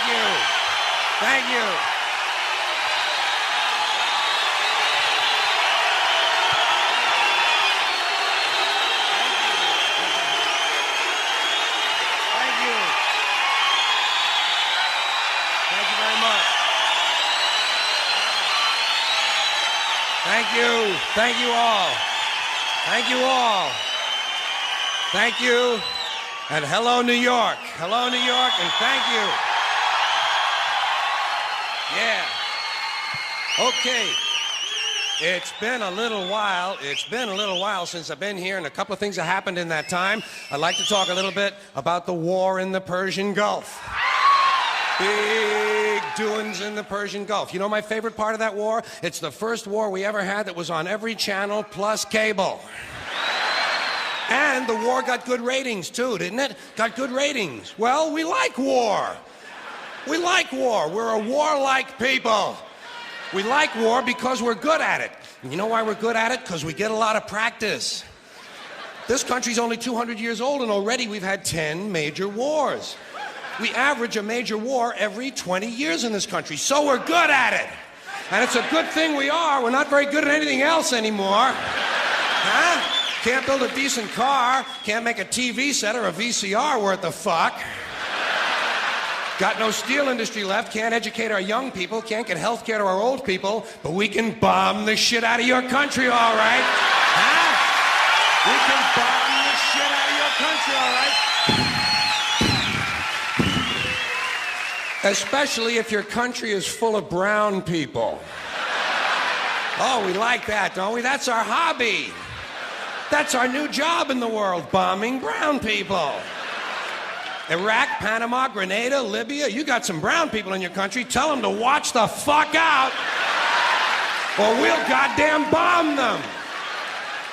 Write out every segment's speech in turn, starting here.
you. Thank you. Thank you. Thank you very much. Thank you. Thank you all. Thank you all. Thank you. And hello, New York. Hello, New York, and thank you. Yeah. Okay. It's been a little while. It's been a little while since I've been here, and a couple of things have happened in that time. I'd like to talk a little bit about the war in the Persian Gulf. Big doings in the Persian Gulf. You know my favorite part of that war? It's the first war we ever had that was on every channel plus cable. And the war got good ratings, too, didn't it? Got good ratings. Well, we like war. We like war. We're a warlike people. We like war because we're good at it. And you know why we're good at it? Because we get a lot of practice. This country's only 200 years old, and already we've had 10 major wars. We average a major war every 20 years in this country, so we're good at it. And it's a good thing we are. We're not very good at anything else anymore. Huh? Can't build a decent car, can't make a TV set or a VCR worth the fuck. Got no steel industry left, can't educate our young people, can't get health care to our old people, but we can bomb the shit out of your country, all right? Huh? We can bomb the shit out of your country, all right? Especially if your country is full of brown people. Oh, we like that, don't we? That's our hobby. That's our new job in the world, bombing brown people. Iraq, Panama, Grenada, Libya, you got some brown people in your country, tell them to watch the fuck out, or we'll goddamn bomb them.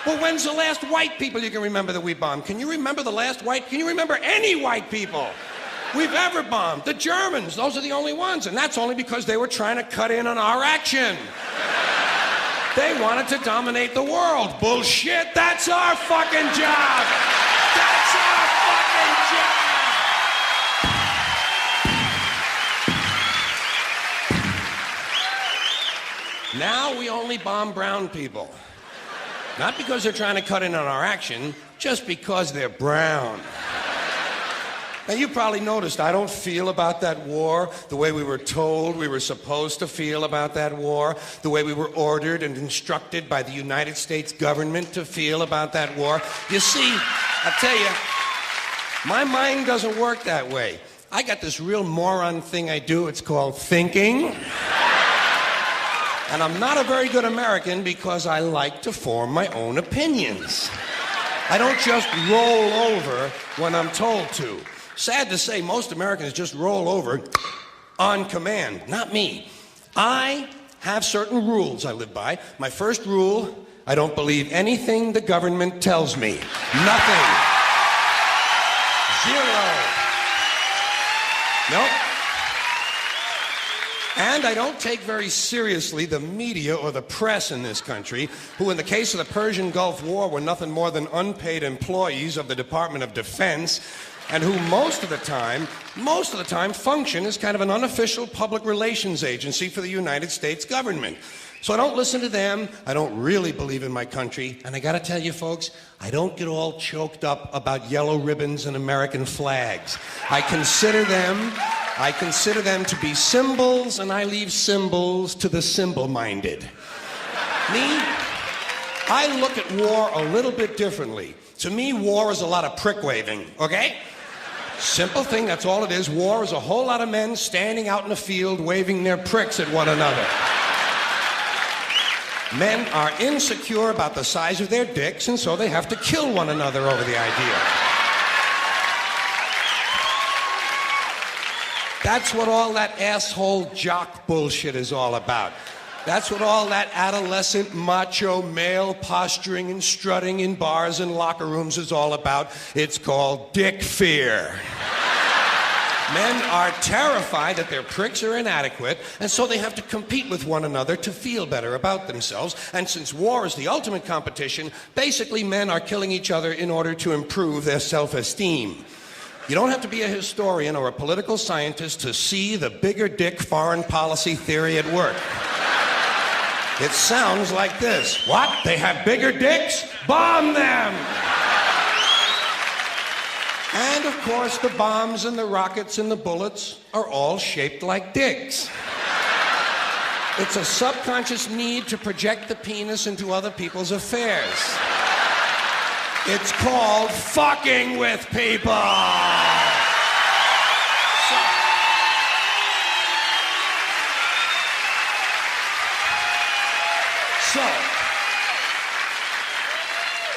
Well, when's the last white people you can remember that we bombed? Can you remember can you remember any white people we've ever bombed? The Germans, those are the only ones, and that's only because they were trying to cut in on our action. They wanted to dominate the world. Bullshit, that's our fucking job. That's our fucking job. Now we only bomb brown people. Not because they're trying to cut in on our action, just because they're brown. Now, you probably noticed I don't feel about that war the way we were told we were supposed to feel about that war, the way we were ordered and instructed by the United States government to feel about that war. You see, I tell you, my mind doesn't work that way. I got this real moron thing I do. It's called thinking. And I'm not a very good American because I like to form my own opinions. I don't just roll over when I'm told to. Sad to say, most Americans just roll over on command. Not me. I have certain rules I live by. My first rule, I don't believe anything the government tells me. Nothing. Zero. Nope. And I don't take very seriously the media or the press in this country, who in the case of the Persian Gulf War were nothing more than unpaid employees of the Department of Defense, and who most of the time function as kind of an unofficial public relations agency for the United States government. So I don't listen to them, I don't really believe in my country, and I gotta tell you folks, I don't get all choked up about yellow ribbons and American flags. I consider them to be symbols, and I leave symbols to the symbol-minded. Me, I look at war a little bit differently. To me, war is a lot of prick-waving, okay? Simple thing, that's all it is. War is a whole lot of men standing out in the field waving their pricks at one another. Men are insecure about the size of their dicks, and so they have to kill one another over the idea. That's what all that asshole jock bullshit is all about. That's what all that adolescent macho male posturing and strutting in bars and locker rooms is all about. It's called dick fear. Men are terrified that their pricks are inadequate, and so they have to compete with one another to feel better about themselves. And since war is the ultimate competition, basically men are killing each other in order to improve their self-esteem. You don't have to be a historian or a political scientist to see the bigger dick foreign policy theory at work. It sounds like this. What? They have bigger dicks? Bomb them! And of course, the bombs and the rockets and the bullets are all shaped like dicks. It's a subconscious need to project the penis into other people's affairs. It's called fucking with people. So,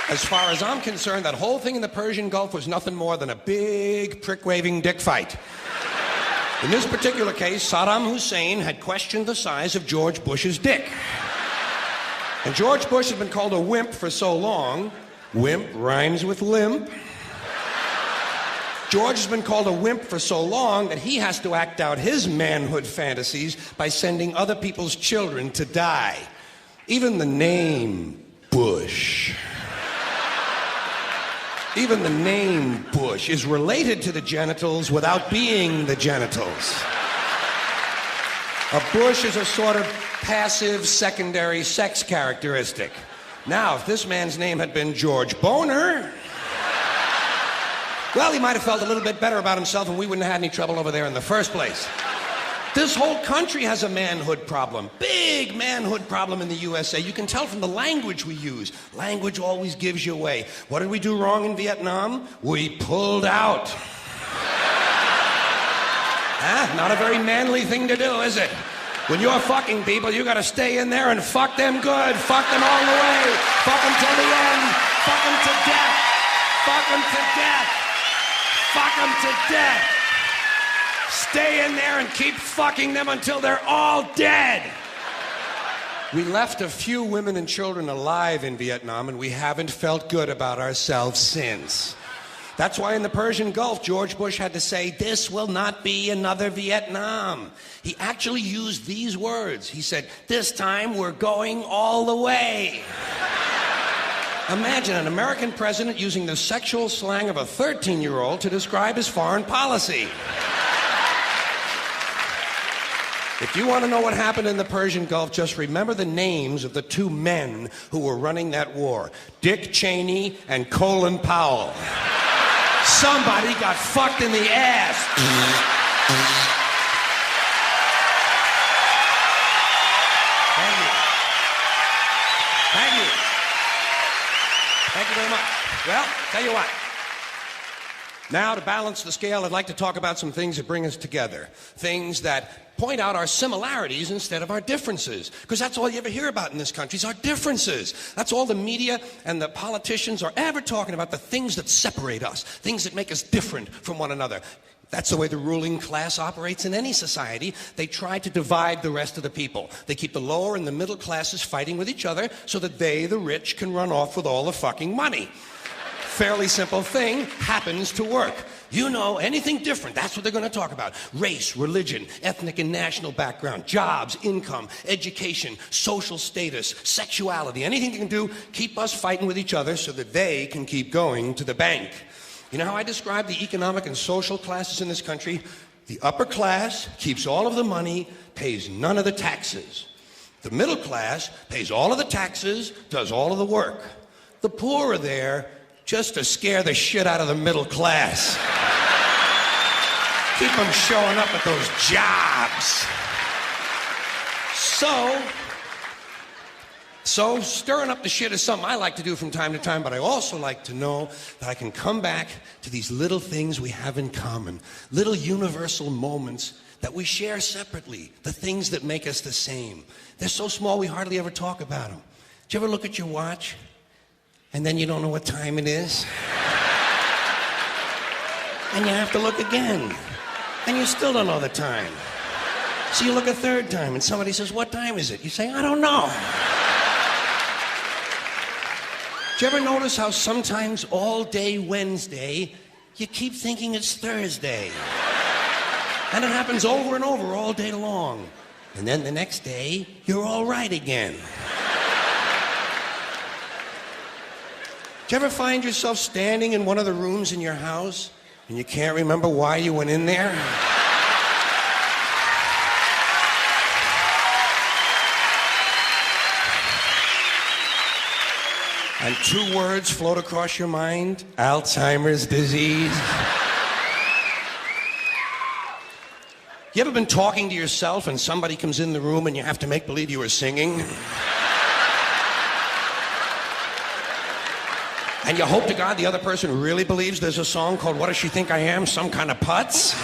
as far as I'm concerned, that whole thing in the Persian Gulf was nothing more than a big prick-waving dick fight. In this particular case, Saddam Hussein had questioned the size of George Bush's dick. And George Bush had been called a wimp for so long. Wimp rhymes with limp. George has been called a wimp for so long that he has to act out his manhood fantasies by sending other people's children to die. Even the name Bush. Even the name Bush is related to the genitals without being the genitals. A bush is a sort of passive secondary sex characteristic. Now, if this man's name had been George Boner, well, he might have felt a little bit better about himself and we wouldn't have had any trouble over there in the first place. This whole country has a manhood problem. Big manhood problem in the USA. You can tell from the language we use. Language always gives you away. What did we do wrong in Vietnam? We pulled out. Not a very manly thing to do, is it? When you're fucking people, you gotta stay in there and fuck them good. Fuck them all the way. Fuck them till the end. Fuck them to death. Fuck them to death. Fuck them to death. Stay in there and keep fucking them until they're all dead. We left a few women and children alive in Vietnam, and we haven't felt good about ourselves since. That's why in the Persian Gulf, George Bush had to say, "This will not be another Vietnam." He actually used these words. He said, "This time we're going all the way." Imagine an American president using the sexual slang of a 13-year-old to describe his foreign policy. If you want to know what happened in the Persian Gulf, just remember the names of the two men who were running that war. Dick Cheney and Colin Powell. Somebody got fucked in the ass. Thank you. Thank you. Thank you very much. Well, tell you what. Now, to balance the scale, I'd like to talk about some things that bring us together. Things that point out our similarities instead of our differences. Because that's all you ever hear about in this country is our differences. That's all the media and the politicians are ever talking about, the things that separate us, things that make us different from one another. That's the way the ruling class operates in any society. They try to divide the rest of the people. They keep the lower and the middle classes fighting with each other so that they, the rich, can run off with all the fucking money. Fairly simple thing, happens to work. You know, anything different, that's what they're going to talk about. Race, religion, ethnic and national background, jobs, income, education, social status, sexuality, anything they can do, keep us fighting with each other so that they can keep going to the bank. You know how I describe the economic and social classes in this country? The upper class keeps all of the money, pays none of the taxes. The middle class pays all of the taxes, does all of the work. The poor are there just to scare the shit out of the middle class. Keep them showing up at those jobs. So stirring up the shit is something I like to do from time to time, but I also like to know that I can come back to these little things we have in common, little universal moments that we share separately, the things that make us the same. They're so small we hardly ever talk about them. Do you ever look at your watch and then you don't know what time it is? And you have to look again, and you still don't know the time. So you look a third time, and somebody says, "What time is it?" You say, "I don't know." Do you ever notice how sometimes all day Wednesday, you keep thinking it's Thursday? And it happens over and over all day long. And then the next day, you're all right again. Do you ever find yourself standing in one of the rooms in your house And you can't remember why you went in there? And 2 words float across your mind: Alzheimer's disease. You ever been talking to yourself and somebody comes in the room and you have to make believe you were singing? And you hope to God the other person really believes there's a song called What Does She Think I Am? Some kind of putz?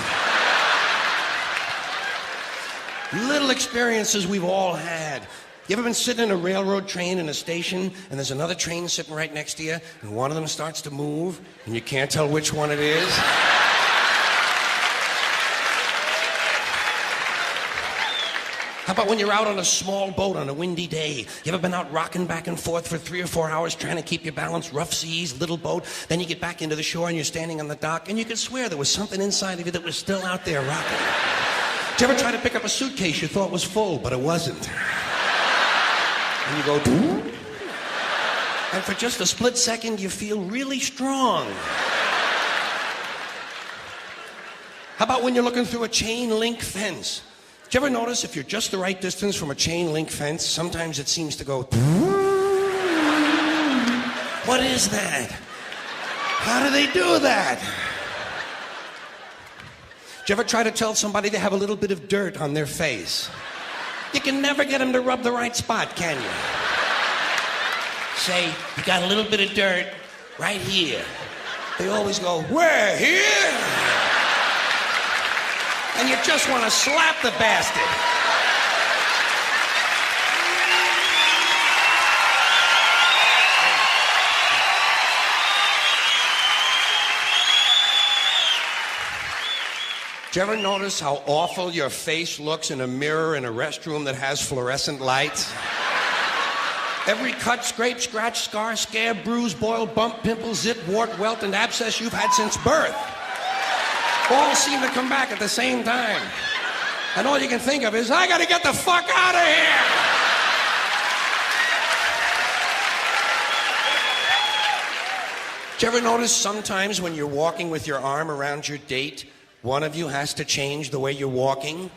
Little experiences we've all had. You ever been sitting in a railroad train in a station and there's another train sitting right next to you and one of them starts to move and you can't tell which one it is? How about when you're out on a small boat on a windy day? You ever been out rocking back and forth for 3 or 4 hours trying to keep your balance? Rough seas, little boat. Then you get back into the shore and you're standing on the dock and you could swear there was something inside of you that was still out there rocking. Did you ever try to pick up a suitcase you thought was full, but it wasn't? And you go, doo? And for just a split second you feel really strong. How about when you're looking through a chain link fence? Did you ever notice if you're just the right distance from a chain link fence, sometimes it seems to go... What is that? How do they do that? Did you ever try to tell somebody they have a little bit of dirt on their face? You can never get them to rub the right spot, can you? Say, you got a little bit of dirt right here. They always go, where, here? And you just want to slap the bastard. Did you ever notice how awful your face looks in a mirror in a restroom that has fluorescent lights? Every cut, scrape, scratch, scar, scab, bruise, boil, bump, pimple, zit, wart, welt, and abscess you've had since birth all seem to come back at the same time. And all you can think of is, I gotta get the fuck out of here! Did you ever notice sometimes when you're walking with your arm around your date, one of you has to change the way you're walking?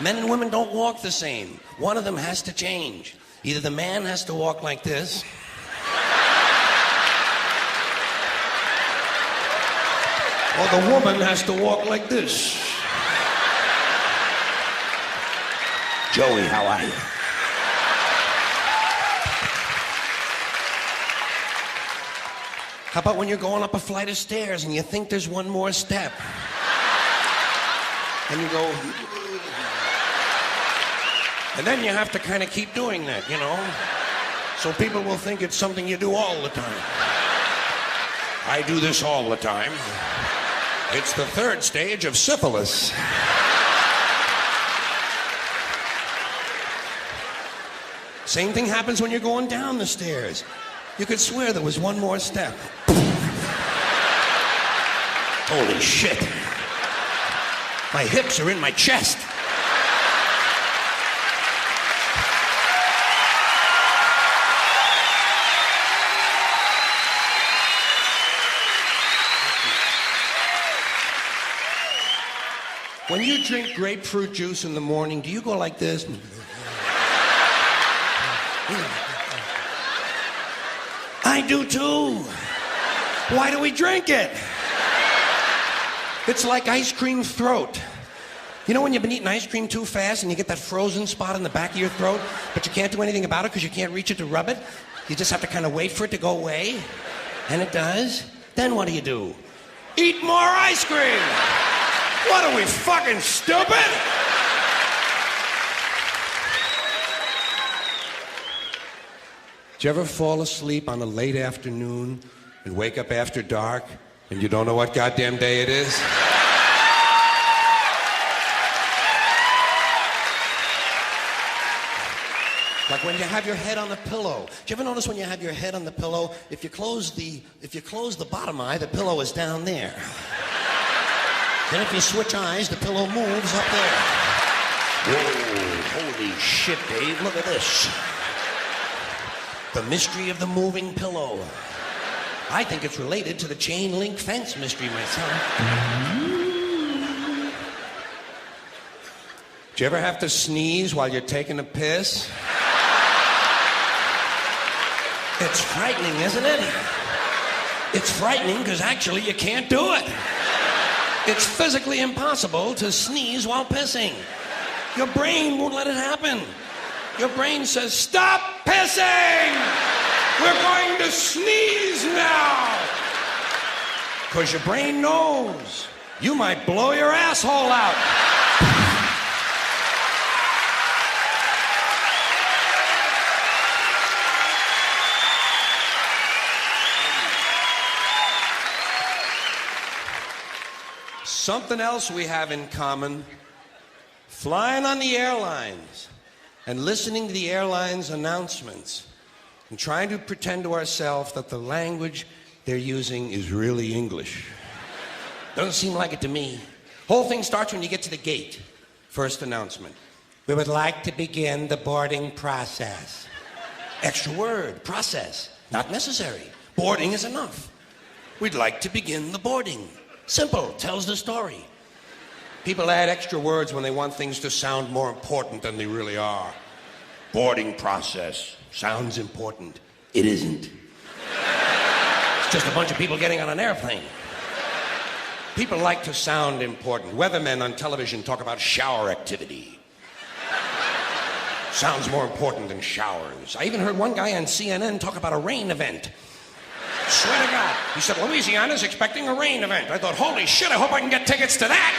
Men and women don't walk the same. One of them has to change. Either the man has to walk like this, or the woman has to walk like this. Joey, how are you? How about when you're going up a flight of stairs and you think there's one more step? And you go... And then you have to kind of keep doing that, you know? So people will think it's something you do all the time. I do this all the time. It's the 3rd stage of syphilis. Same thing happens when you're going down the stairs. You could swear there was one more step. Holy shit. My hips are in my chest. When you drink grapefruit juice in the morning, do you go like this? I do too. Why do we drink it? It's like ice cream throat. You know when you've been eating ice cream too fast and you get that frozen spot in the back of your throat, but you can't do anything about it because you can't reach it to rub it? You just have to kind of wait for it to go away. And it does. Then what do? Eat more ice cream! What are we, fucking stupid? Did you ever fall asleep on a late afternoon and wake up after dark and you don't know what goddamn day it is? Like when you have your head on the pillow. Do you ever notice when you have your head on the pillow, if you close the bottom eye, the pillow is down there. Then if you switch eyes, the pillow moves up there. Whoa, holy shit, Dave, look at this. The mystery of the moving pillow. I think it's related to the chain link fence mystery myself. Do you ever have to sneeze while you're taking a piss? It's frightening, isn't it? It's frightening because actually you can't do it. It's physically impossible to sneeze while pissing. Your brain won't let it happen. Your brain says, stop pissing! We're going to sneeze now! Because your brain knows you might blow your asshole out. Something else we have in common, flying on the airlines and listening to the airlines' announcements and trying to pretend to ourselves that the language they're using is really English. Doesn't seem like it to me. Whole thing starts when you get to the gate. First announcement. We would like to begin the boarding process. Extra word, process. Not necessary. Boarding is enough. We'd like to begin the boarding. Simple, tells the story. People add extra words when they want things to sound more important than they really are. Boarding process sounds important. It isn't. It's just a bunch of people getting on an airplane. People like to sound important. Weathermen on television talk about shower activity. Sounds more important than showers. I even heard one guy on CNN talk about a rain event. Swear to God. He said, Louisiana's expecting a rain event. I thought, holy shit, I hope I can get tickets to that.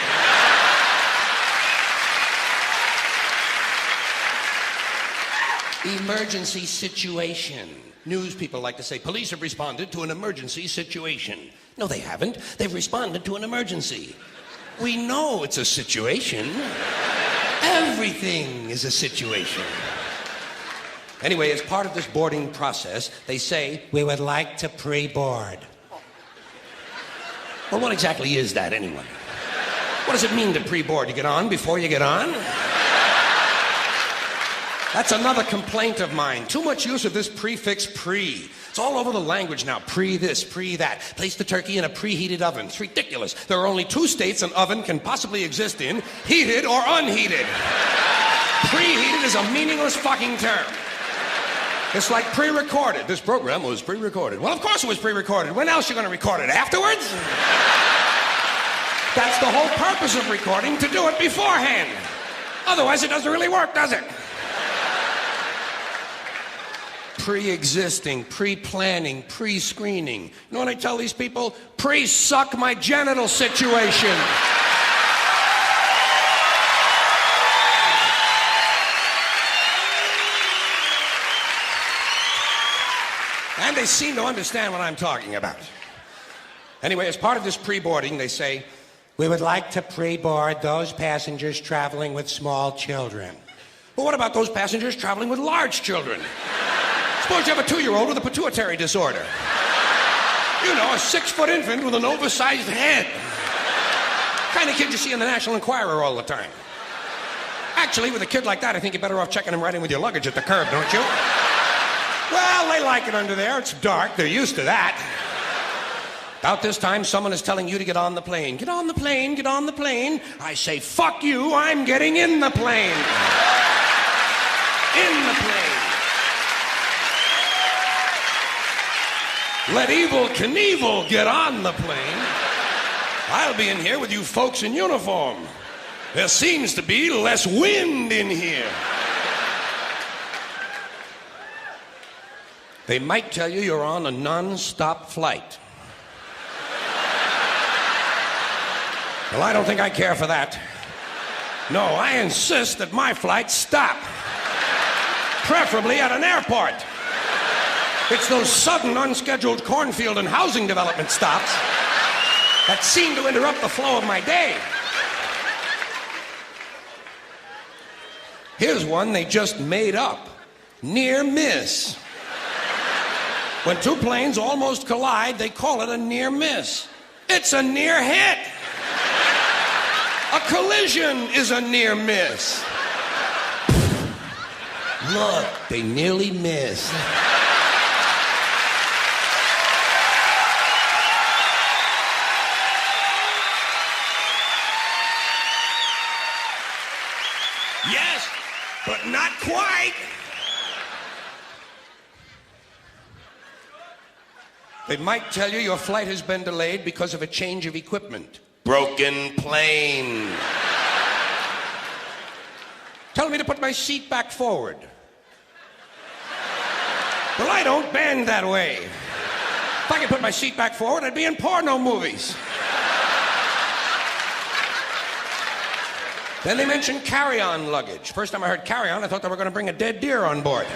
Emergency situation. News people like to say, police have responded to an emergency situation. No, they haven't. They've responded to an emergency. We know it's a situation. Everything is a situation. Anyway, as part of this boarding process, they say, we would like to pre-board. Well, what exactly is that, anyway? What does it mean to pre-board? You get on before you get on? That's another complaint of mine. Too much use of this prefix pre. It's all over the language now. Pre this, pre that. Place the turkey in a preheated oven. It's ridiculous. There are only two states an oven can possibly exist in, heated or unheated. Preheated is a meaningless fucking term. It's like pre-recorded. This program was pre-recorded. Well, of course it was pre-recorded. When else are you going to record it? Afterwards? That's the whole purpose of recording, to do it beforehand. Otherwise, it doesn't really work, does it? Pre-existing, pre-planning, pre-screening. You know what I tell these people? Pre-suck my genital situation. And they seem to understand what I'm talking about. Anyway, as part of this pre-boarding, they say, we would like to pre-board those passengers traveling with small children. Well, what about those passengers traveling with large children? Suppose you have a 2-year-old with a pituitary disorder. You know, a 6-foot infant with an oversized head. Kind of kid you see in the National Enquirer all the time. Actually, with a kid like that, I think you're better off checking him right in with your luggage at the curb, don't you? Well, they like it under there. It's dark. They're used to that. About this time, someone is telling you to get on the plane. Get on the plane, get on the plane. I say, fuck you, I'm getting in the plane. In the plane. Let Evel Knievel get on the plane. I'll be in here with you folks in uniform. There seems to be less wind in here. They might tell you you're on a non-stop flight. Well, I don't think I care for that. No, I insist that my flights stop. Preferably at an airport. It's those sudden, unscheduled cornfield and housing development stops that seem to interrupt the flow of my day. Here's one they just made up. Near miss. When two planes almost collide, they call it a near miss. It's a near hit. A collision is a near miss. Look, they nearly missed. Yes, but not quite. They might tell you your flight has been delayed because of a change of equipment. Broken plane. Tell me to put my seat back forward. Well, I don't bend that way. If I could put my seat back forward, I'd be in porno movies. Then they mentioned carry-on luggage. First time I heard carry-on, I thought they were going to bring a dead deer on board.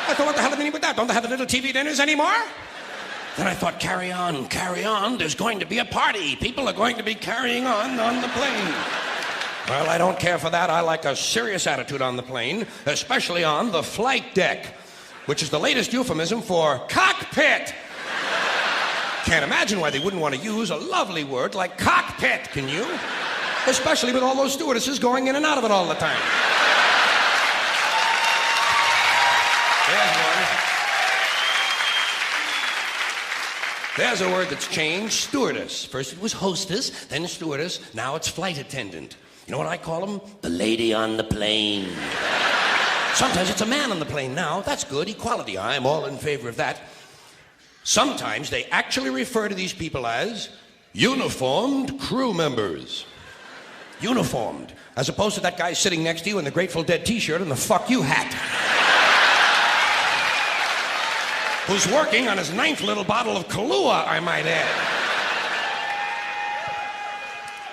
I thought, what the hell do they need with that? Don't they have the little TV dinners anymore? Then I thought, carry on, there's going to be a party. People are going to be carrying on the plane. Well, I don't care for that. I like a serious attitude on the plane, especially on the flight deck, which is the latest euphemism for cockpit. Can't imagine why they wouldn't want to use a lovely word like cockpit, can you? Especially with all those stewardesses going in and out of it all the time. There's one. There's a word that's changed, stewardess. First it was hostess, then stewardess, now it's flight attendant. You know what I call them? The lady on the plane. Sometimes it's a man on the plane now. That's good, equality. I'm all in favor of that. Sometimes they actually refer to these people as uniformed crew members. Uniformed, as opposed to that guy sitting next to you in the Grateful Dead t-shirt and the fuck you hat. Who's working on his 9th little bottle of Kahlua, I might add.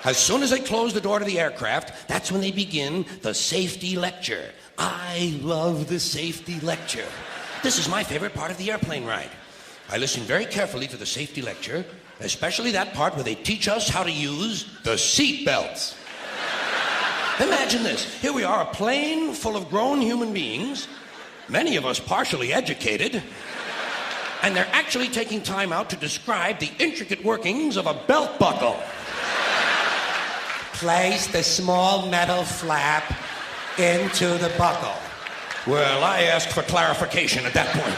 As soon as they close the door to the aircraft, that's when they begin the safety lecture. I love the safety lecture. This is my favorite part of the airplane ride. I listen very carefully to the safety lecture, especially that part where they teach us how to use the seat belts. Imagine this. Here we are, a plane full of grown human beings, many of us partially educated, and they're actually taking time out to describe the intricate workings of a belt buckle. Place the small metal flap into the buckle. Well, I asked for clarification at that point.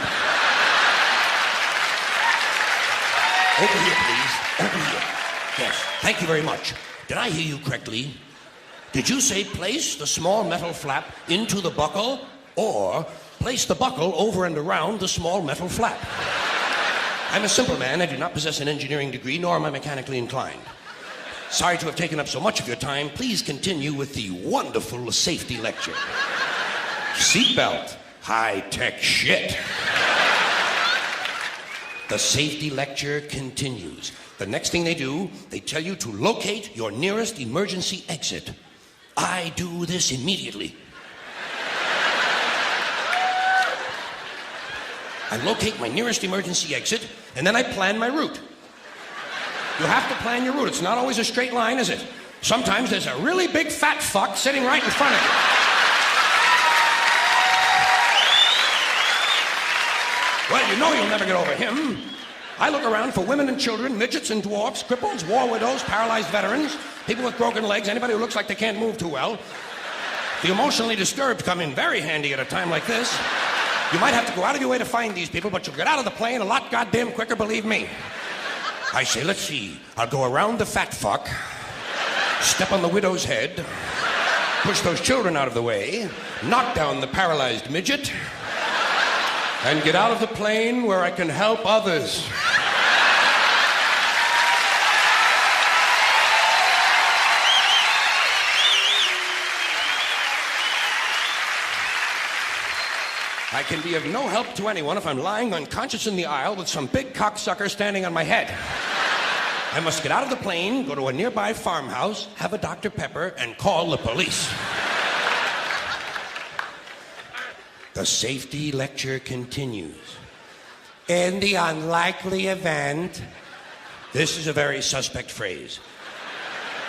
Over here, please. Over here. Yes, thank you very much. Did I hear you correctly? Did you say place the small metal flap into the buckle, or place the buckle over and around the small metal flap? I'm a simple man. I do not possess an engineering degree, nor am I mechanically inclined. Sorry to have taken up so much of your time. Please continue with the wonderful safety lecture. Seatbelt. High-tech shit. The safety lecture continues. The next thing they do, they tell you to locate your nearest emergency exit. I do this immediately. I locate my nearest emergency exit, and then I plan my route. You have to plan your route. It's not always a straight line, is it? Sometimes there's a really big fat fuck sitting right in front of you. Well, you know you'll never get over him. I look around for women and children, midgets and dwarfs, cripples, war widows, paralyzed veterans, people with broken legs, anybody who looks like they can't move too well. The emotionally disturbed come in very handy at a time like this. You might have to go out of your way to find these people, but you'll get out of the plane a lot goddamn quicker, believe me. I say, let's see. I'll go around the fat fuck, step on the widow's head, push those children out of the way, knock down the paralyzed midget, and get out of the plane where I can help others. I can be of no help to anyone if I'm lying unconscious in the aisle with some big cocksucker standing on my head. I must get out of the plane, go to a nearby farmhouse, have a Dr. Pepper, and call the police. The safety lecture continues. In the unlikely event... This is a very suspect phrase,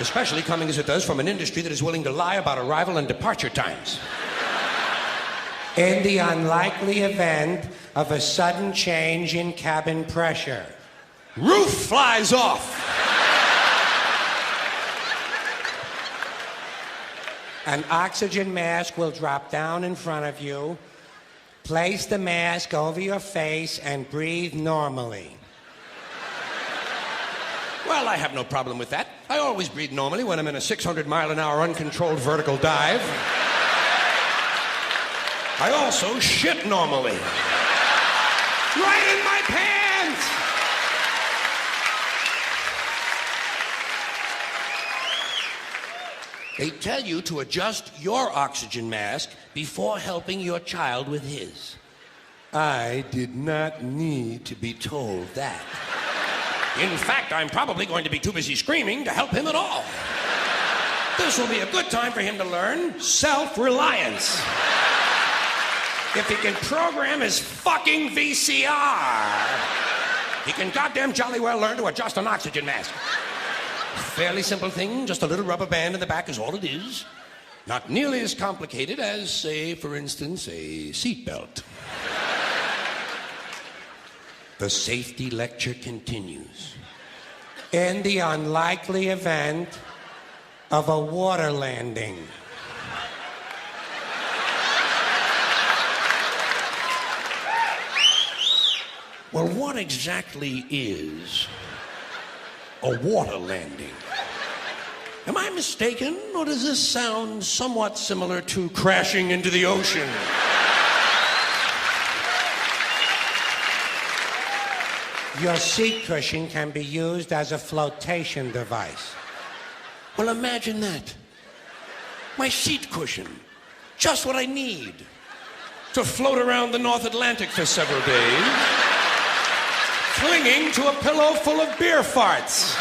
especially coming as it does from an industry that is willing to lie about arrival and departure times. In the unlikely event of a sudden change in cabin pressure. Roof flies off. An oxygen mask will drop down in front of you. Place the mask over your face and breathe normally. Well, I have no problem with that. I always breathe normally when I'm in a 600-mile-an-hour uncontrolled vertical dive. I also shit normally. Right in my pants! They tell you to adjust your oxygen mask before helping your child with his. I did not need to be told that. In fact, I'm probably going to be too busy screaming to help him at all. This will be a good time for him to learn self-reliance. If he can program his fucking VCR, he can goddamn jolly well learn to adjust an oxygen mask. Fairly simple thing, just a little rubber band in the back is all it is. Not nearly as complicated as, say, for instance, a seatbelt. The safety lecture continues. In the unlikely event of a water landing. Well, what exactly is a water landing? Am I mistaken, or does this sound somewhat similar to crashing into the ocean? Your seat cushion can be used as a flotation device. Well, imagine that. My seat cushion. Just what I need to float around the North Atlantic for several days, clinging to a pillow full of beer farts.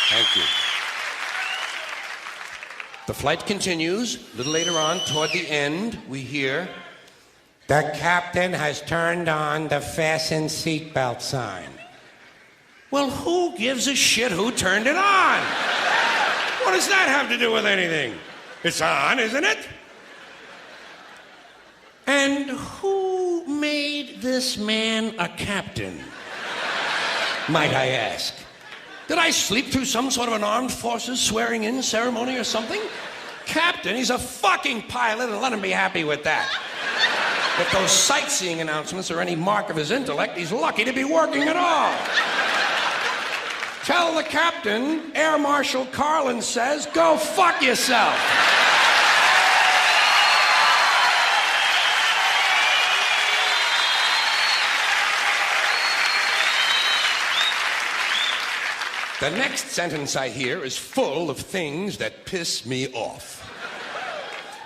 Thank you. The flight continues. A little later on, toward the end, we hear, "The captain has turned on the fasten seatbelt sign." Well, who gives a shit who turned it on? What does that have to do with anything? It's on, isn't it? And who made this man a captain, might I ask? Did I sleep through some sort of an armed forces swearing-in ceremony or something? Captain, he's a fucking pilot, and let him be happy with that. If those sightseeing announcements are any mark of his intellect, he's lucky to be working at all. Tell the captain, Air Marshal Carlin says, go fuck yourself. The next sentence I hear is full of things that piss me off.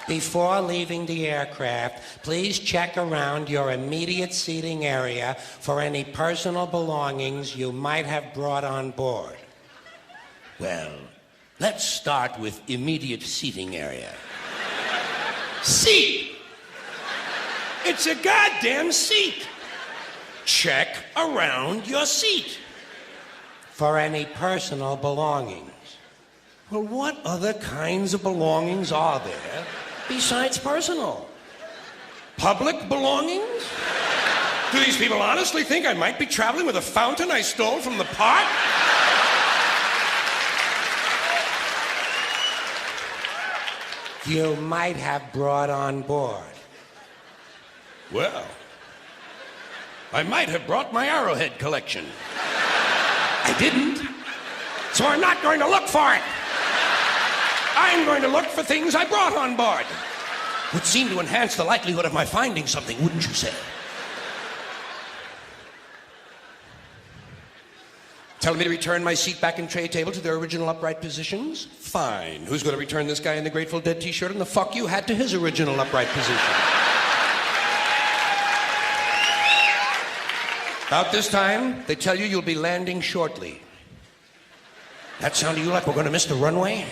Before leaving the aircraft, please check around your immediate seating area for any personal belongings you might have brought on board. Well, let's start with immediate seating area. Seat! It's a goddamn seat. Check around your seat for any personal belongings. Well, what other kinds of belongings are there besides personal? Public belongings? Do these people honestly think I might be traveling with a fountain I stole from the park? You might have brought on board. Well, I might have brought my Arrowhead collection. I didn't, so I'm not going to look for it. I'm going to look for things I brought on board. Would seem to enhance the likelihood of my finding something, wouldn't you say? Tell me to return my seat back and tray table to their original upright positions? Fine. Who's going to return this guy in the Grateful Dead t-shirt and the fuck you hat to his original upright position? About this time, they tell you you'll be landing shortly. That sound to you like we're going to miss the runway?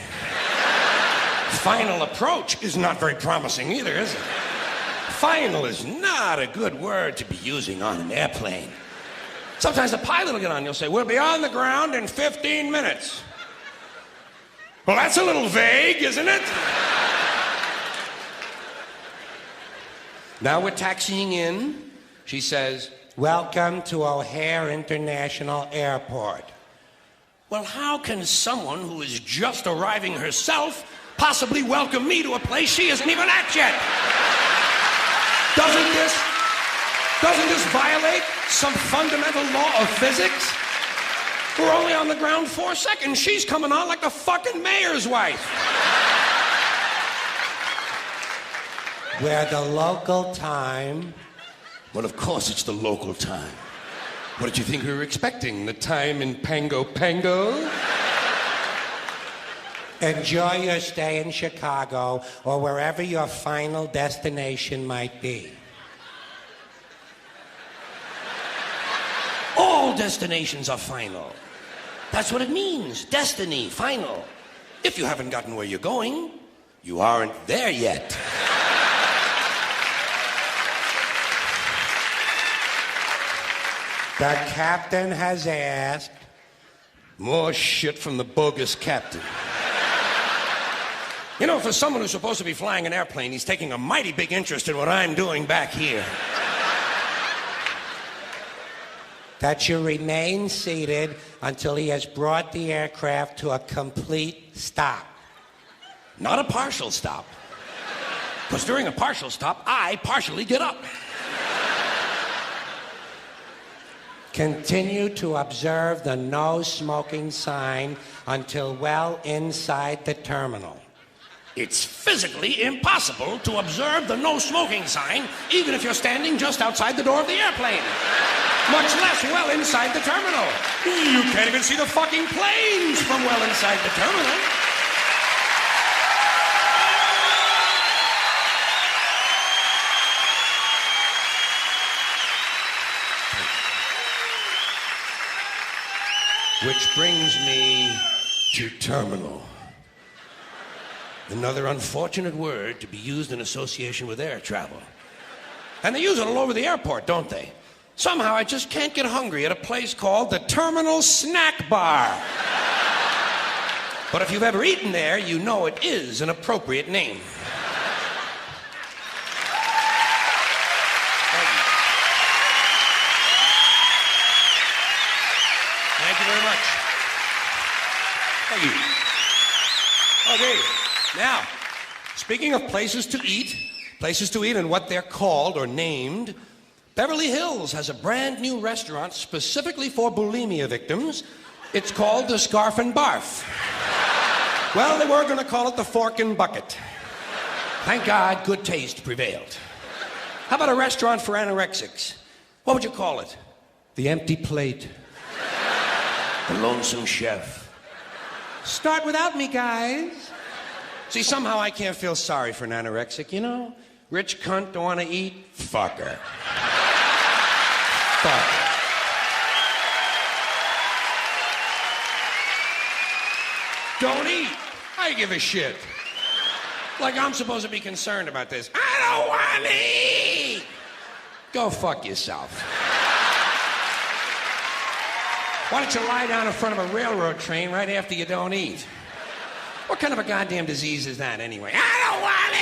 Final approach is not very promising either, is it? Final is not a good word to be using on an airplane. Sometimes the pilot will get on, you'll say, we'll be on the ground in 15 minutes. Well, that's a little vague, isn't it? Now we're taxiing in. She says, welcome to O'Hare International Airport. Well, how can someone who is just arriving herself possibly welcome me to a place she isn't even at yet? Doesn't this violate some fundamental law of physics? We're only on the ground 4 seconds. She's coming on like the fucking mayor's wife. Where the local time... Well, of course it's the local time. What did you think we were expecting? The time in Pango Pango? Enjoy your stay in Chicago or wherever your final destination might be. All destinations are final. That's what it means. Destiny, final. If you haven't gotten where you're going, you aren't there yet. The captain has asked. More shit from the bogus captain. You know, for someone who's supposed to be flying an airplane, he's taking a mighty big interest in what I'm doing back here. That you remain seated until he has brought the aircraft to a complete stop. Not a partial stop. Because during a partial stop, I partially get up. Continue to observe the no smoking sign until well inside the terminal. It's physically impossible to observe the no smoking sign even if you're standing just outside the door of the airplane. Much less well inside the terminal. You can't even see the fucking planes from well inside the terminal. Which brings me to terminal. Another unfortunate word to be used in association with air travel. And they use it all over the airport, don't they? Somehow I just can't get hungry at a place called the Terminal Snack Bar. But if you've ever eaten there, you know it is an appropriate name. Thank you very much. Thank you. Okay, now, speaking of places to eat and what they're called or named, Beverly Hills has a brand new restaurant specifically for bulimia victims. It's called the Scarf and Barf. Well, they were going to call it the Fork and Bucket. Thank God, good taste prevailed. How about a restaurant for anorexics? What would you call it? The Empty Plate. The Lonesome Chef. Start without me, guys. See, somehow I can't feel sorry for an anorexic, you know? Rich cunt don't want to eat? Fuck her. Fuck her. Don't eat. I give a shit. Like I'm supposed to be concerned about this. I don't want to eat. Go fuck yourself. Why don't you lie down in front of a railroad train right after you don't eat? What kind of a goddamn disease is that anyway? I don't want to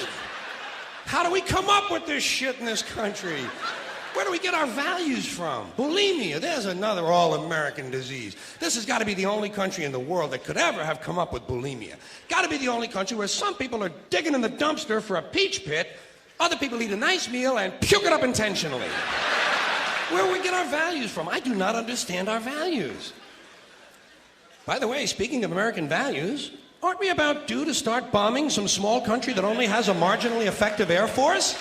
eat! How do we come up with this shit in this country? Where do we get our values from? Bulimia, there's another all-American disease. This has got to be the only country in the world that could ever have come up with bulimia. Got to be the only country where some people are digging in the dumpster for a peach pit, other people eat a nice meal and puke it up intentionally. Where do we get our values from? I do not understand our values. By the way, speaking of American values, aren't we about due to start bombing some small country that only has a marginally effective air force?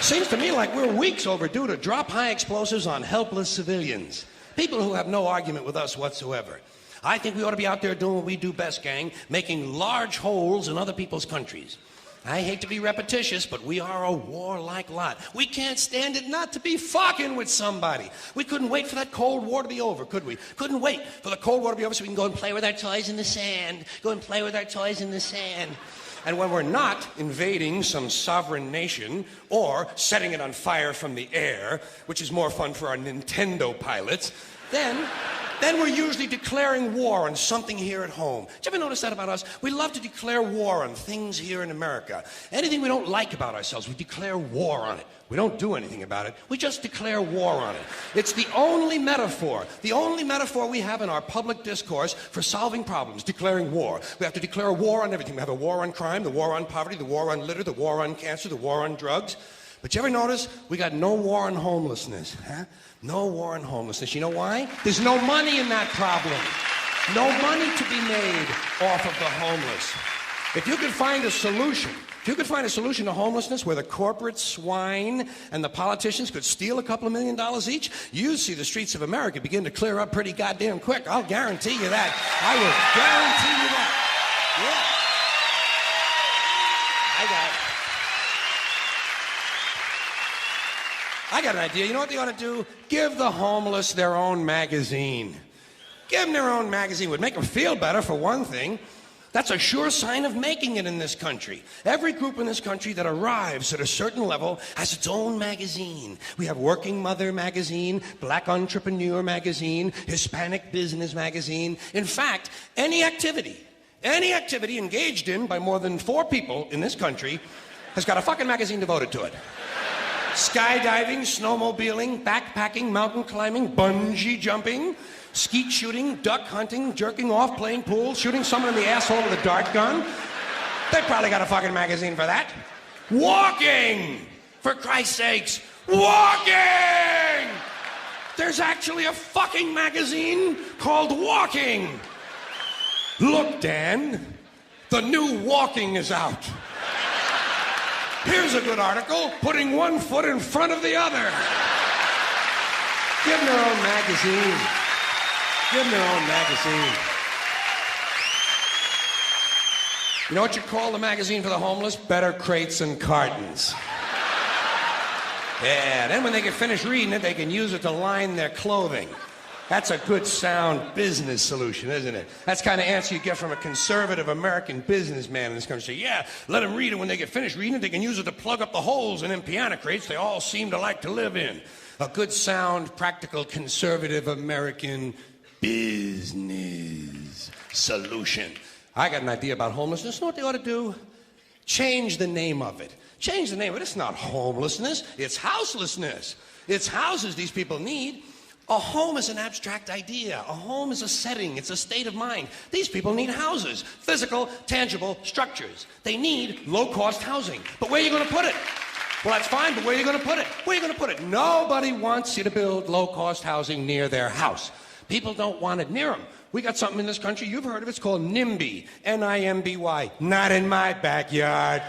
Seems to me like we're weeks overdue to drop high explosives on helpless civilians. People who have no argument with us whatsoever. I think we ought to be out there doing what we do best, gang, making large holes in other people's countries. I hate to be repetitious, but we are a warlike lot. We can't stand it not to be fucking with somebody. We couldn't wait for that Cold War to be over, could we? Couldn't wait for the Cold War to be over so we can go and play with our toys in the sand. Go and play with our toys in the sand. And when we're not invading some sovereign nation or setting it on fire from the air, which is more fun for our Nintendo pilots, then we're usually declaring war on something here at home. Did you ever notice that about us? We love to declare war on things here in America. Anything we don't like about ourselves, we declare war on it. We don't do anything about it. We just declare war on it. It's the only metaphor we have in our public discourse for solving problems, declaring war. We have to declare war on everything. We have a war on crime, the war on poverty, the war on litter, the war on cancer, the war on drugs. But you ever notice we got no war on homelessness, huh? No war on homelessness. You know why? There's no money in that problem. No money to be made off of the homeless. If you could find a solution to homelessness where the corporate swine and the politicians could steal a couple of $1 million each, you'd see the streets of America begin to clear up pretty goddamn quick. I'll guarantee you that. I will guarantee you that. I got an idea. You know what they ought to do? Give the homeless their own magazine. Give them their own magazine. It would make them feel better, for one thing. That's a sure sign of making it in this country. Every group in this country that arrives at a certain level has its own magazine. We have Working Mother magazine, Black Entrepreneur magazine, Hispanic Business magazine. In fact, any activity engaged in by more than 4 people in this country has got a fucking magazine devoted to it. Skydiving, snowmobiling, backpacking, mountain climbing, bungee jumping, skeet shooting, duck hunting, jerking off, playing pool, shooting someone in the asshole with a dart gun. They probably got a fucking magazine for that. Walking! For Christ's sakes, walking! There's actually a fucking magazine called Walking. Look, Dan, the new Walking is out. Here's a good article, putting one foot in front of the other. Give them their own magazine. Give them their own magazine. You know what you call the magazine for the homeless? Better Crates and Cartons. Yeah, then when they get finished reading it, they can use it to line their clothing. That's a good, sound business solution, isn't it? That's the kind of answer you get from a conservative American businessman in this country. Yeah, let them read it. When they get finished reading it, they can use it to plug up the holes in them piano crates they all seem to like to live in. A good, sound, practical, conservative American business solution. I got an idea about homelessness. You know what they ought to do? Change the name of it. Change the name of it. It's not homelessness. It's houselessness. It's houses these people need. A home is an abstract idea. A home is a setting. It's a state of mind. These people need houses. Physical, tangible structures. They need low-cost housing. But where are you going to put it? Well, that's fine, but where are you going to put it? Where are you going to put it? Nobody wants you to build low-cost housing near their house. People don't want it near them. We got something in this country, you've heard of it, it's called NIMBY. N-I-M-B-Y. Not in my backyard.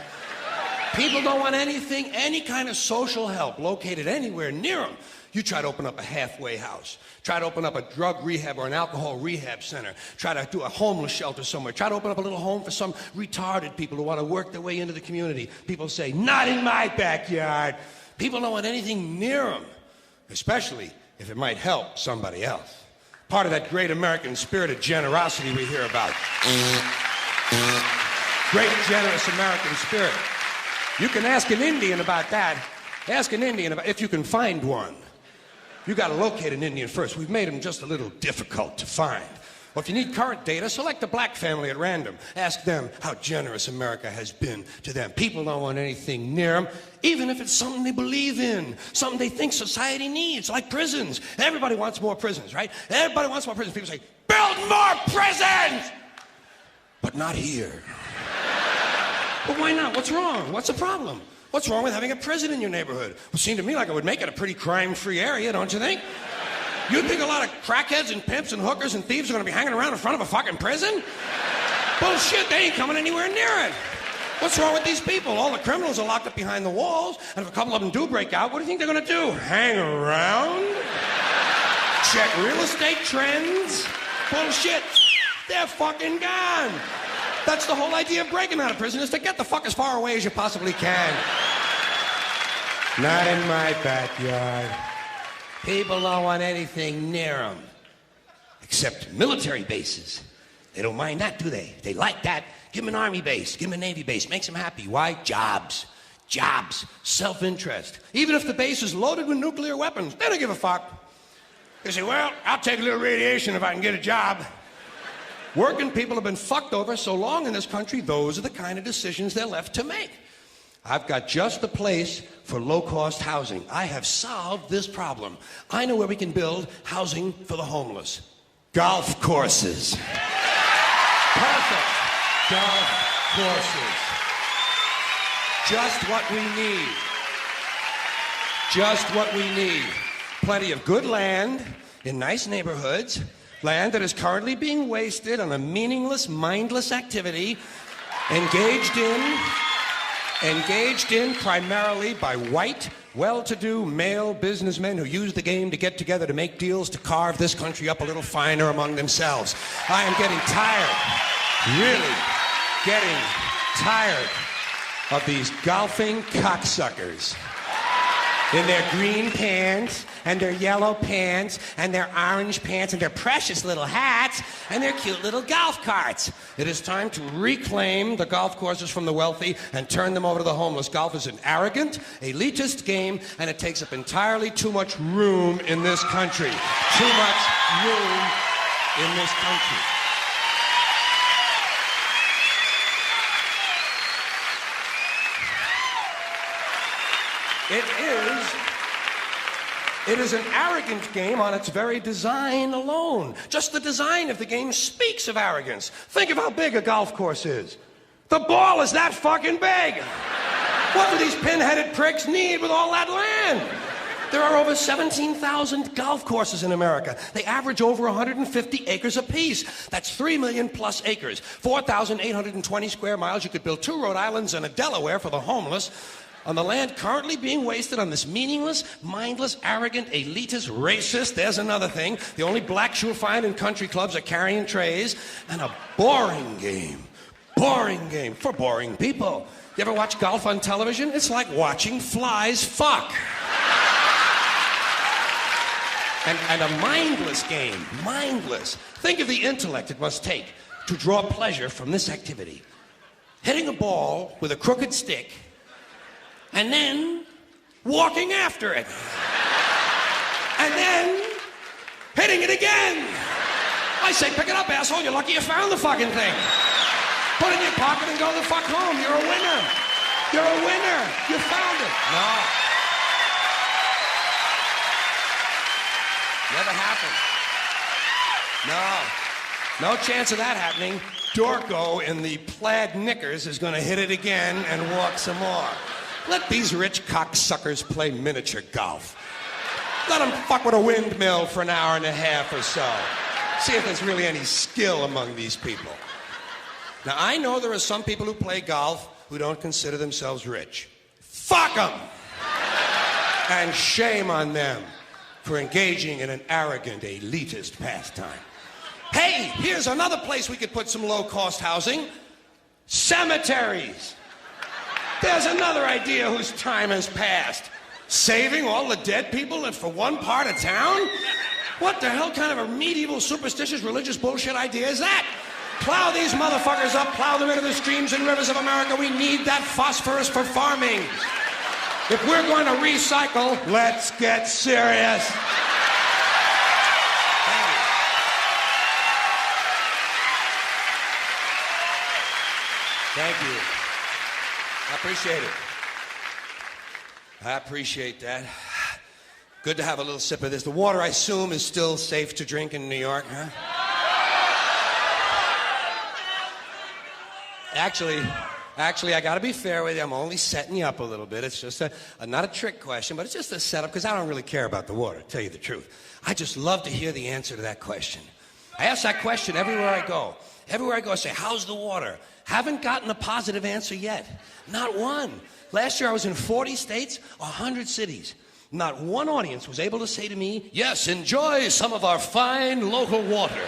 People don't want anything, any kind of social help located anywhere near them. You try to open up a halfway house. Try to open up a drug rehab or an alcohol rehab center. Try to do a homeless shelter somewhere. Try to open up a little home for some retarded people who want to work their way into the community. People say, not in my backyard. People don't want anything near them, especially if it might help somebody else. Part of that great American spirit of generosity we hear about. Great, generous American spirit. You can ask an Indian about that. Ask an Indian about if you can find one. You got to locate an Indian first. We've made them just a little difficult to find. Well, if you need current data, select a black family at random. Ask them how generous America has been to them. People don't want anything near them, even if it's something they believe in, something they think society needs, like prisons. Everybody wants more prisons, right? Everybody wants more prisons. People say, build more prisons! But not here. But why not? What's wrong? What's the problem? What's wrong with having a prison in your neighborhood? Well, it seemed to me like it would make it a pretty crime-free area, don't you think? You'd think a lot of crackheads and pimps and hookers and thieves are going to be hanging around in front of a fucking prison? Bullshit, they ain't coming anywhere near it. What's wrong with these people? All the criminals are locked up behind the walls, and if a couple of them do break out, what do you think they're going to do? Hang around? Check real estate trends? Bullshit. They're fucking gone. That's the whole idea of breaking out of prison, is to get the fuck as far away as you possibly can. Not in my backyard. People don't want anything near them. Except military bases. They don't mind that, do they? They like that. Give them an army base. Give them a navy base. Makes them happy. Why? Jobs. Jobs. Self-interest. Even if the base is loaded with nuclear weapons, they don't give a fuck. They say, well, I'll take a little radiation if I can get a job. Working people have been fucked over so long in this country, those are the kind of decisions they're left to make. I've got just the place for low-cost housing. I have solved this problem. I know where we can build housing for the homeless. Golf courses. Perfect. Golf courses. Just what we need. just what we need. Plenty of good land in nice neighborhoods, land that is currently being wasted on a meaningless, mindless activity engaged in primarily by white, well-to-do male businessmen who use the game to get together to make deals to carve this country up a little finer among themselves. I am getting tired, really getting tired of these golfing cocksuckers in their green pants and their yellow pants and their orange pants and their precious little hats and their cute little golf carts. It is time to reclaim the golf courses from the wealthy and turn them over to the homeless. Golf is an arrogant, elitist game, and it takes up entirely too much room in this country. Too much room in this country. It is an arrogant game on its very design alone. Just the design of the game speaks of arrogance. Think of how big a golf course is. The ball is that fucking big. What do these pin-headed pricks need with all that land? There are over 17,000 golf courses in America. They average over 150 acres apiece. That's 3 million plus acres. 4,820 square miles. You could build 2 Rhode Islands and a Delaware for the homeless. On the land currently being wasted on this meaningless, mindless, arrogant, elitist, racist, there's another thing. The only blacks you'll find in country clubs are carrying trays. And a boring game. Boring game for boring people. You ever watch golf on television? It's like watching flies fuck. And a mindless game. Mindless. Think of the intellect it must take to draw pleasure from this activity. Hitting a ball with a crooked stick and then walking after it. And then hitting it again. I say, pick it up, asshole. You're lucky you found the fucking thing. Put it in your pocket and go the fuck home. You're a winner. You're a winner. You found it. No. Never happened. No. No chance of that happening. Dorco in the plaid knickers is going to hit it again and walk some more. Let these rich cocksuckers play miniature golf. Let them fuck with a windmill for an hour and a half or so. See if there's really any skill among these people. Now, I know there are some people who play golf who don't consider themselves rich. Fuck them! And shame on them for engaging in an arrogant, elitist pastime. Hey, here's another place we could put some low-cost housing. Cemeteries. There's another idea whose time has passed. Saving all the dead people for one part of town? What the hell kind of a medieval, superstitious, religious bullshit idea is that? Plow these motherfuckers up, plow them into the streams and rivers of America. We need that phosphorus for farming. If we're going to recycle, let's get serious. Thank you. I appreciate it. I appreciate that. Good to have a little sip of this. The water, I assume, is still safe to drink in New York, huh? Actually, I got to be fair with you. I'm only setting you up a little bit. It's just not a trick question, but it's just a setup because I don't really care about the water, to tell you the truth. I just love to hear the answer to that question. I ask that question everywhere I go. Everywhere I go, I say, how's the water? Haven't gotten a positive answer yet. Not one. Last year, I was in 40 states, 100 cities. Not one audience was able to say to me, yes, enjoy some of our fine local water.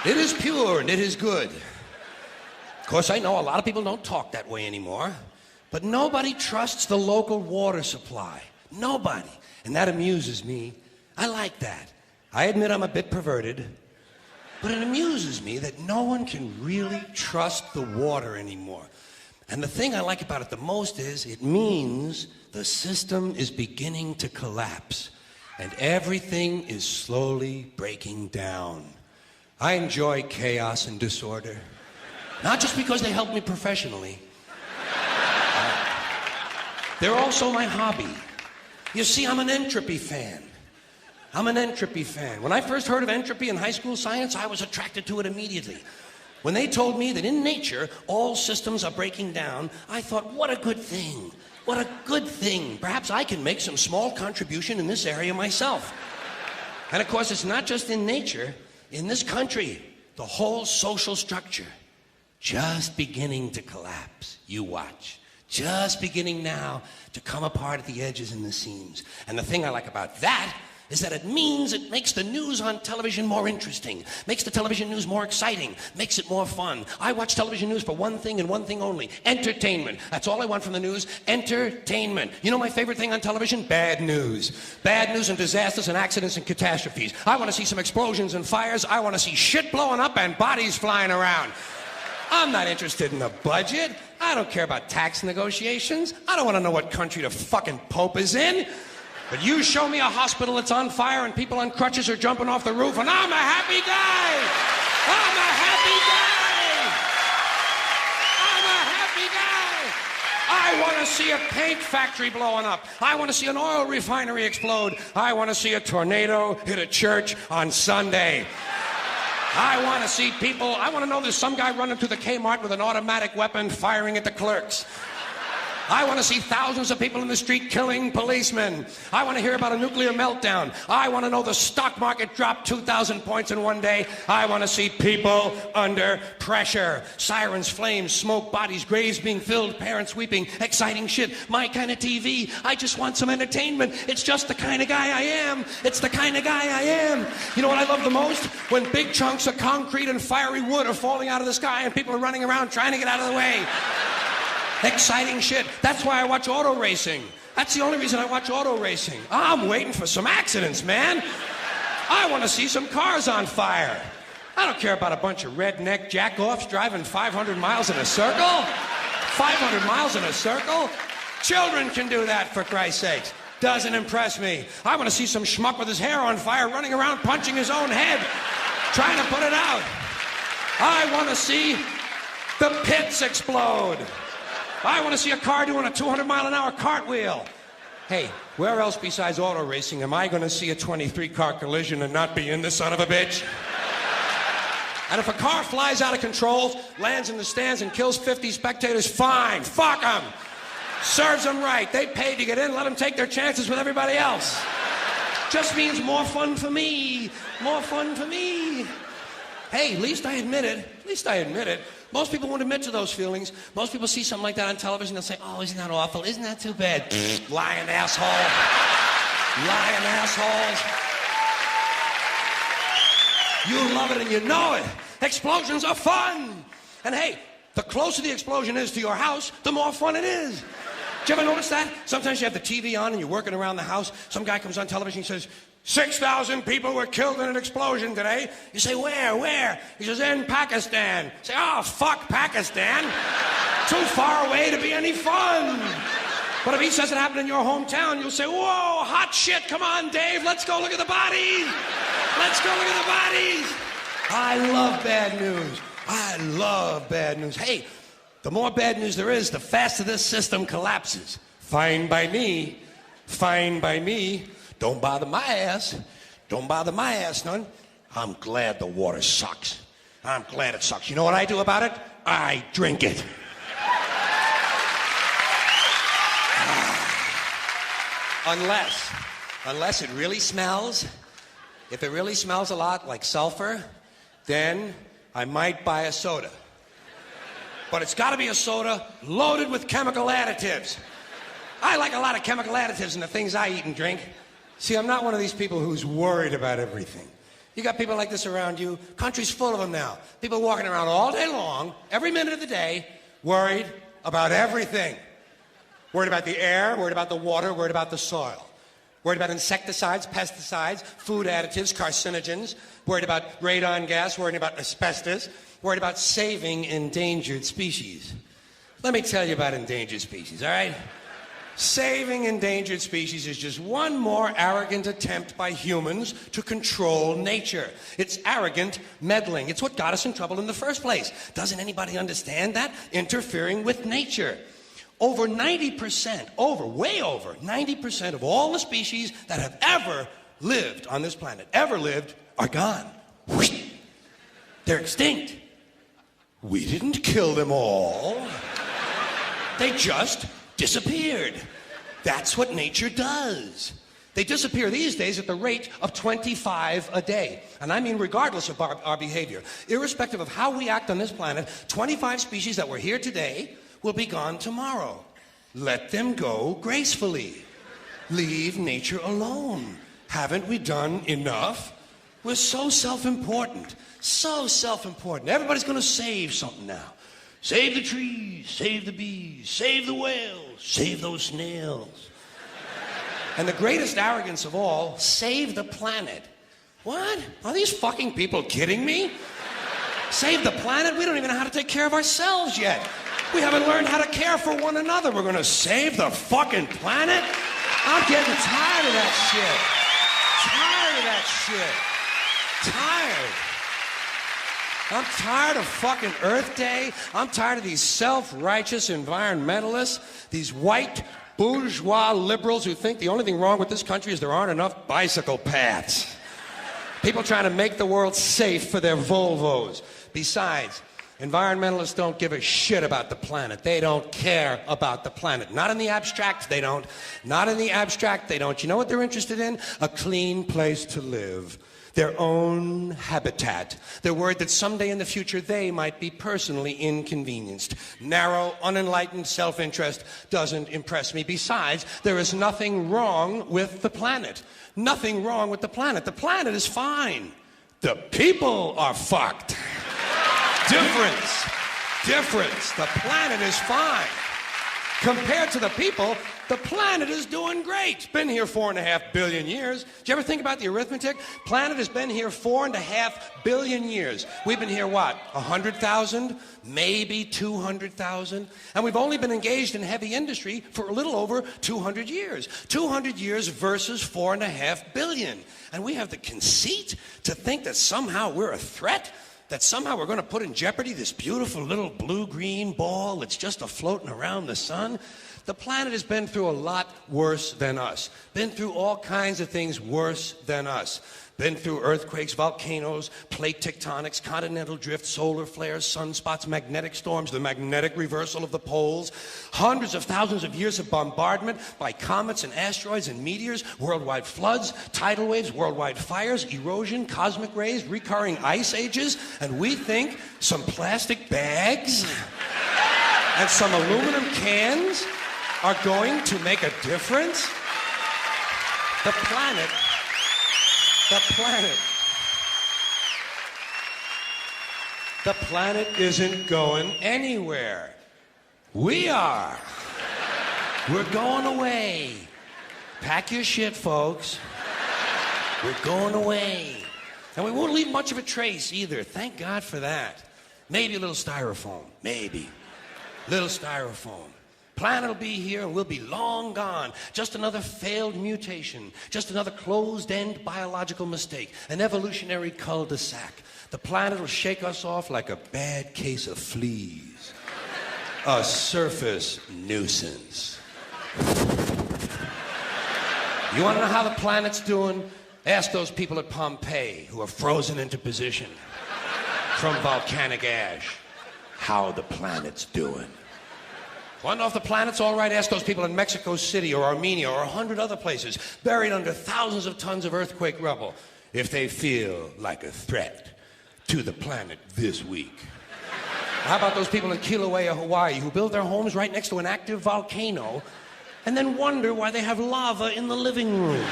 It is pure and it is good. Of course, I know a lot of people don't talk that way anymore, but nobody trusts the local water supply. Nobody. And that amuses me. I like that. I admit I'm a bit perverted, but it amuses me that no one can really trust the water anymore. And the thing I like about it the most is it means the system is beginning to collapse and everything is slowly breaking down. I enjoy chaos and disorder. Not just because they help me professionally. They're also my hobby. You see, I'm an entropy fan. When I first heard of entropy in high school science, I was attracted to it immediately. When they told me that in nature, all systems are breaking down, I thought, what a good thing. What a good thing. Perhaps I can make some small contribution in this area myself. And of course, it's not just in nature. In this country, the whole social structure just beginning to collapse. You watch. Just beginning now to come apart at the edges and the seams. And the thing I like about that is that it means it makes the news on television more interesting, makes the television news more exciting, makes it more fun. I watch television news for one thing and one thing only: entertainment. That's all I want from the news: entertainment. You know my favorite thing on television? Bad news. Bad news and disasters and accidents and catastrophes. I want to see some explosions and fires. I want to see shit blowing up and bodies flying around. I'm not interested in the budget. I don't care about tax negotiations. I don't want to know what country the fucking Pope is in. But you show me a hospital that's on fire and people on crutches are jumping off the roof, and I'm a happy guy. I'm a happy guy. I'm a happy guy. I want to see a paint factory blowing up. I want to see an oil refinery explode. I want to see a tornado hit a church on Sunday. I want to see people, I want to know there's some guy running through the Kmart with an automatic weapon firing at the clerks. I want to see thousands of people in the street killing policemen. I want to hear about a nuclear meltdown. I want to know the stock market dropped 2,000 points in one day. I want to see people under pressure. Sirens, flames, smoke, bodies, graves being filled, parents weeping, exciting shit. My kind of TV. I just want some entertainment. It's just the kind of guy I am. It's the kind of guy I am. You know what I love the most? When big chunks of concrete and fiery wood are falling out of the sky and people are running around trying to get out of the way. Exciting shit. That's why I watch auto racing. That's the only reason I watch auto racing. I'm waiting for some accidents, man. I want to see some cars on fire. I don't care about a bunch of redneck jack-offs driving 500 miles in a circle. 500 miles in a circle? Children can do that, for Christ's sakes. Doesn't impress me. I want to see some schmuck with his hair on fire running around punching his own head, trying to put it out. I want to see the pits explode. I want to see a car doing a 200-mile-an-hour cartwheel. Hey, where else besides auto racing am I going to see a 23-car collision and not be in the son of a bitch? And if a car flies out of control, lands in the stands and kills 50 spectators, fine, fuck them. Serves them right. They paid to get in, let them take their chances with everybody else. Just means more fun for me. More fun for me. Hey, at least I admit it. At least I admit it. Most people won't admit to those feelings. Most people see something like that on television, they'll say, oh, isn't that awful? Isn't that too bad? Lying asshole. Lying assholes. You love it and you know it. Explosions are fun. And hey, the closer the explosion is to your house, the more fun it is. Did you ever notice that? Sometimes you have the TV on and you're working around the house. Some guy comes on television and says, 6,000 people were killed in an explosion today. You say, where? He says, in Pakistan. You say, oh, fuck Pakistan. Too far away to be any fun. But if he says it happened in your hometown, you'll say, whoa, hot shit, come on, Dave, let's go look at the bodies. Let's go look at the bodies. I love bad news. I love bad news. Hey, the more bad news there is, the faster this system collapses. Fine by me. Fine by me. Don't bother my ass. Don't bother my ass none. I'm glad the water sucks. I'm glad it sucks. You know what I do about it? I drink it. Unless it really smells. If it really smells a lot like sulfur, then I might buy a soda. But it's got to be a soda loaded with chemical additives. I like a lot of chemical additives in the things I eat and drink. See, I'm not one of these people who's worried about everything. You got people like this around you. Country's full of them now. People walking around all day long, every minute of the day, worried about everything. Worried about the air, worried about the water, worried about the soil. Worried about insecticides, pesticides, food additives, carcinogens. Worried about radon gas, worried about asbestos. Worried about saving endangered species. Let me tell you about endangered species, all right? Saving endangered species is just one more arrogant attempt by humans to control nature. It's arrogant meddling. It's what got us in trouble in the first place. Doesn't anybody understand that? Interfering with nature. Over 90%, way over 90% of all the species that have ever lived on this planet, are gone. They're extinct. We didn't kill them all. They just disappeared. That's what nature does. They disappear these days at the rate of 25 a day. And I mean regardless of our behavior. Irrespective of how we act on this planet, 25 species that were here today will be gone tomorrow. Let them go gracefully. Leave nature alone. Haven't we done enough? We're so self-important. So self-important. Everybody's going to save something now. Save the trees, save the bees, save the whales, save those snails. And the greatest arrogance of all, save the planet. What? Are these fucking people kidding me? Save the planet? We don't even know how to take care of ourselves yet. We haven't learned how to care for one another. We're gonna save the fucking planet? I'm getting tired of that shit. Tired of that shit. Tired. I'm tired of fucking Earth Day. I'm tired of these self-righteous environmentalists, these white bourgeois liberals who think the only thing wrong with this country is there aren't enough bicycle paths. People trying to make the world safe for their Volvos. Besides, environmentalists don't give a shit about the planet. They don't care about the planet. Not in the abstract, they don't. Not in the abstract, they don't. You know what they're interested in? A clean place to live. Their own habitat. They're worried that someday in the future they might be personally inconvenienced. Narrow, unenlightened self-interest doesn't impress me. Besides, there is nothing wrong with the planet. Nothing wrong with the planet. The planet is fine. The people are fucked. Difference. Difference. The planet is fine. Compared to the people, the planet is doing great. Been here 4.5 billion years. Did you ever think about the arithmetic? Planet has been here 4.5 billion years. We've been here, what, 100,000? Maybe 200,000? And we've only been engaged in heavy industry for a little over 200 years. 200 years versus 4.5 billion. And we have the conceit to think that somehow we're a threat? That somehow we're going to put in jeopardy this beautiful little blue-green ball that's just a-floating around the sun? The planet has been through a lot worse than us. Been through all kinds of things worse than us. Been through earthquakes, volcanoes, plate tectonics, continental drift, solar flares, sunspots, magnetic storms, the magnetic reversal of the poles, hundreds of thousands of years of bombardment by comets and asteroids and meteors, worldwide floods, tidal waves, worldwide fires, erosion, cosmic rays, recurring ice ages, and we think some plastic bags and some aluminum cans are going to make a difference? The planet isn't going anywhere. We are. We're going away. Pack your shit, folks. We're going away. And we won't leave much of a trace either. Thank God for that. Maybe a little styrofoam. Maybe. Little styrofoam. Planet will be here and we'll be long gone. Just another failed mutation. Just another closed-end biological mistake. An evolutionary cul-de-sac. The planet will shake us off like a bad case of fleas. A surface nuisance. You want to know how the planet's doing? Ask those people at Pompeii who are frozen into position from volcanic ash how the planet's doing. Want to know if the planet's all right? Ask those people in Mexico City or Armenia or 100 other places buried under thousands of tons of earthquake rubble if they feel like a threat to the planet this week. How about those people in Kilauea, Hawaii who build their homes right next to an active volcano and then wonder why they have lava in the living room?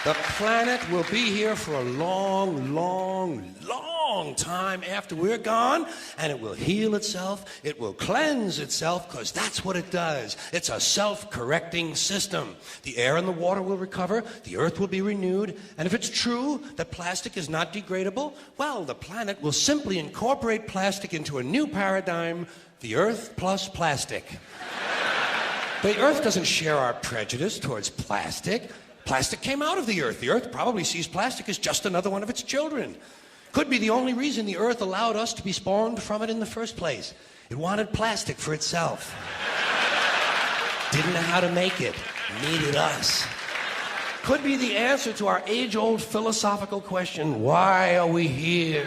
The planet will be here for a long, long, long time after we're gone, and it will heal itself, it will cleanse itself, because that's what it does. It's a self-correcting system. The air and the water will recover, the earth will be renewed, and if it's true that plastic is not degradable, well, the planet will simply incorporate plastic into a new paradigm, the earth plus plastic. The earth doesn't share our prejudice towards plastic. Plastic came out of the earth. The earth probably sees plastic as just another one of its children. Could be the only reason the earth allowed us to be spawned from it in the first place. It wanted plastic for itself. Didn't know how to make it. Needed us. Could be the answer to our age-old philosophical question, why are we here?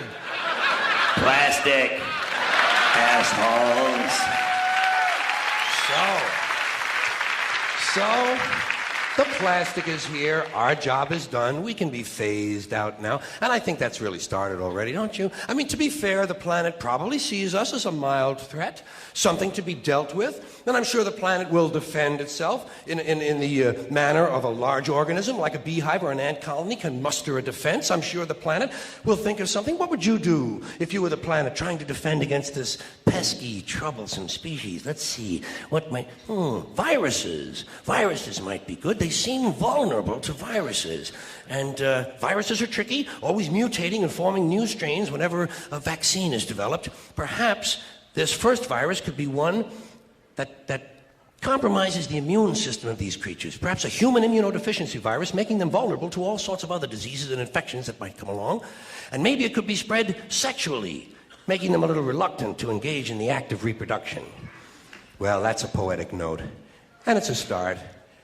Plastic. assholes. So, the plastic is here. Our job is done. We can be phased out now. And I think that's really started already, don't you? I mean, to be fair, the planet probably sees us as a mild threat, something to be dealt with. And I'm sure the planet will defend itself in the manner of a large organism, like a beehive or an ant colony can muster a defense. I'm sure the planet will think of something. What would you do if you were the planet trying to defend against this pesky, troublesome species? Let's see. What might... Viruses. Viruses might be good. They seem vulnerable to viruses. And viruses are tricky, always mutating and forming new strains whenever a vaccine is developed. Perhaps this first virus could be one that compromises the immune system of these creatures. Perhaps a human immunodeficiency virus, making them vulnerable to all sorts of other diseases and infections that might come along. And maybe it could be spread sexually, making them a little reluctant to engage in the act of reproduction. Well, that's a poetic note. And it's a start.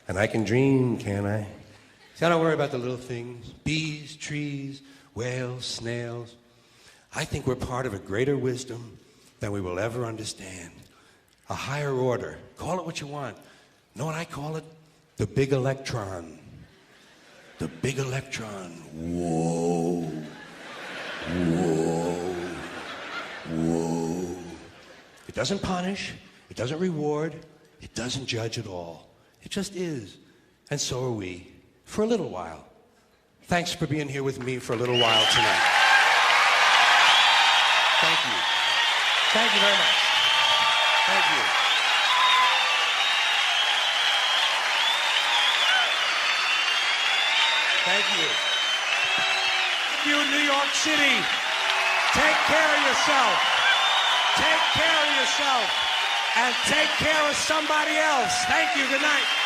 And I can dream, can't I? See, I don't worry about the little things. Bees, trees, whales, snails. I think we're part of a greater wisdom than we will ever understand. A higher order. Call it what you want. Know what I call it? The big electron. The big electron. Whoa. Whoa. Whoa. It doesn't punish. It doesn't reward. It doesn't judge at all. It just is. And so are we. For a little while. Thanks for being here with me for a little while tonight. Thank you. Thank you very much. Thank you. Thank you. You, New York City, take care of yourself. Take care of yourself. And take care of somebody else. Thank you. Good night.